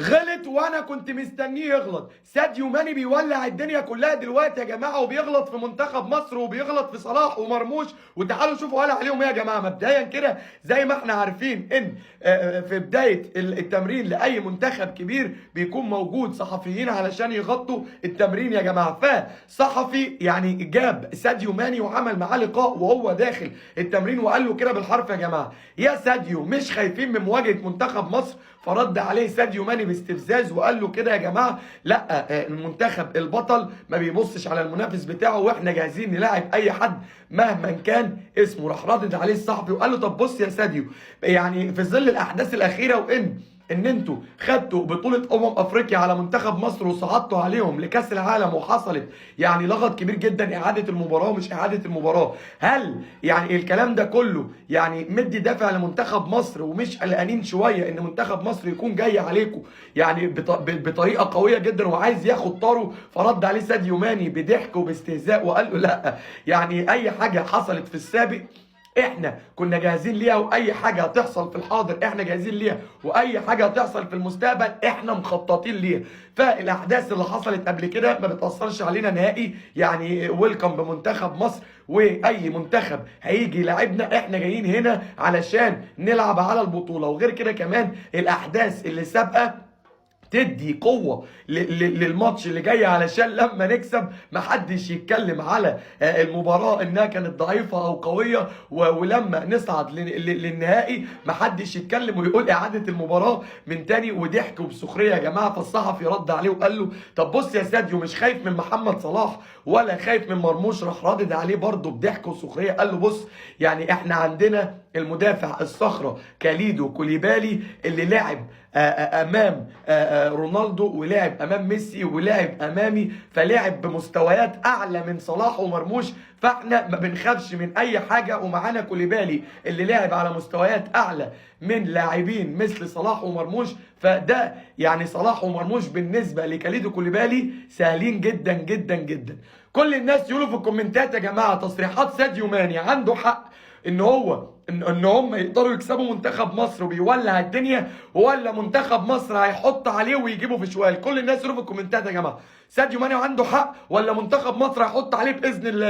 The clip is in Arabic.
غلط وانا كنت مستنيه يغلط. ساديو ماني بيولع الدنيا كلها دلوقتي يا جماعه، وبيغلط في منتخب مصر وبيغلط في صلاح ومرموش. وتعالوا شوفوا قال عليهم ايه يا جماعه. مبدئيا كده زي ما احنا عارفين ان في بدايه التمرين لاي منتخب كبير بيكون موجود صحفيين علشان يغطوا التمرين يا جماعه. فصحفي يعني جاب ساديو ماني وعمل معاه لقاء وهو داخل التمرين وقال له كده بالحرف: يا جماعه يا ساديو مش خايفين من مواجهه منتخب مصر؟ فرد عليه ساديو ماني باستفزاز وقال له كده: يا جماعه لا، المنتخب البطل ما بيبصش على المنافس بتاعه، واحنا جاهزين نلاعب اي حد مهما كان اسمه. راح ردد عليه الصحفي وقال له: طب بص يا ساديو، يعني في ظل الاحداث الاخيره ان انتوا خدتوا بطوله افريقيا على منتخب مصر وصعدتوا عليهم لكاس العالم، وحصلت يعني لغط كبير جدا اعاده المباراه ومش اعاده المباراه، هل يعني الكلام ده كله يعني مدي دافع لمنتخب مصر ومش قلقانين شويه ان منتخب مصر يكون جاي عليكم يعني بطريقه قويه جدا وعايز ياخد طاره؟ فرد عليه ساديو ماني بضحك وباستهزاء وقال له: لا، يعني اي حاجه حصلت في السابق احنا كنا جاهزين ليها، واي حاجه هتحصل في الحاضر احنا جاهزين ليها، واي حاجه هتحصل في المستقبل احنا مخططين ليها. فالاحداث اللي حصلت قبل كده ما بتاثرش علينا نهائي. يعني ويلكم بمنتخب مصر، واي منتخب هيجي يلاعبنا احنا جايين هنا علشان نلعب على البطوله. وغير كده كمان الاحداث اللي سابقه تدي قوة للماتش اللي جاي علشان لما نكسب محدش يتكلم على المباراة انها كانت ضعيفة او قوية، ولما نصعد للنهائي محدش يتكلم ويقول اعادة المباراة من تاني. وضحك وبسخرية يا جماعة. فالصحفي رد عليه وقال له: طب بص يا ساديو، مش خايف من محمد صلاح ولا خايف من مرموش؟ راح رادد عليه برضه بضحك وسخرية قال له: بص، يعني احنا عندنا المدافع الصخرة كاليدو كوليبالي اللي لعب امام رونالدو ولعب امام ميسي ولعب امامي، فلعب بمستويات اعلى من صلاح ومرموش، فاحنا ما بنخافش من اي حاجه. ومعانا كوليبالي اللي لعب على مستويات اعلى من لاعبين مثل صلاح ومرموش، فده يعني صلاح ومرموش بالنسبه لكاليدو كوليبالي سهلين جدا جدا جدا. كل الناس يقولوا في الكومنتات: يا جماعه تصريحات ساديو ماني عنده حق ان هم يقدروا يكسبوا منتخب مصر وبيولع الدنيا، ولا منتخب مصر هيحط عليه ويجيبه في شوال؟ كل الناس يقولوا في الكومنتات: يا جماعه ساديو ماني عنده حق ولا منتخب مصر هيحط عليه باذن الله؟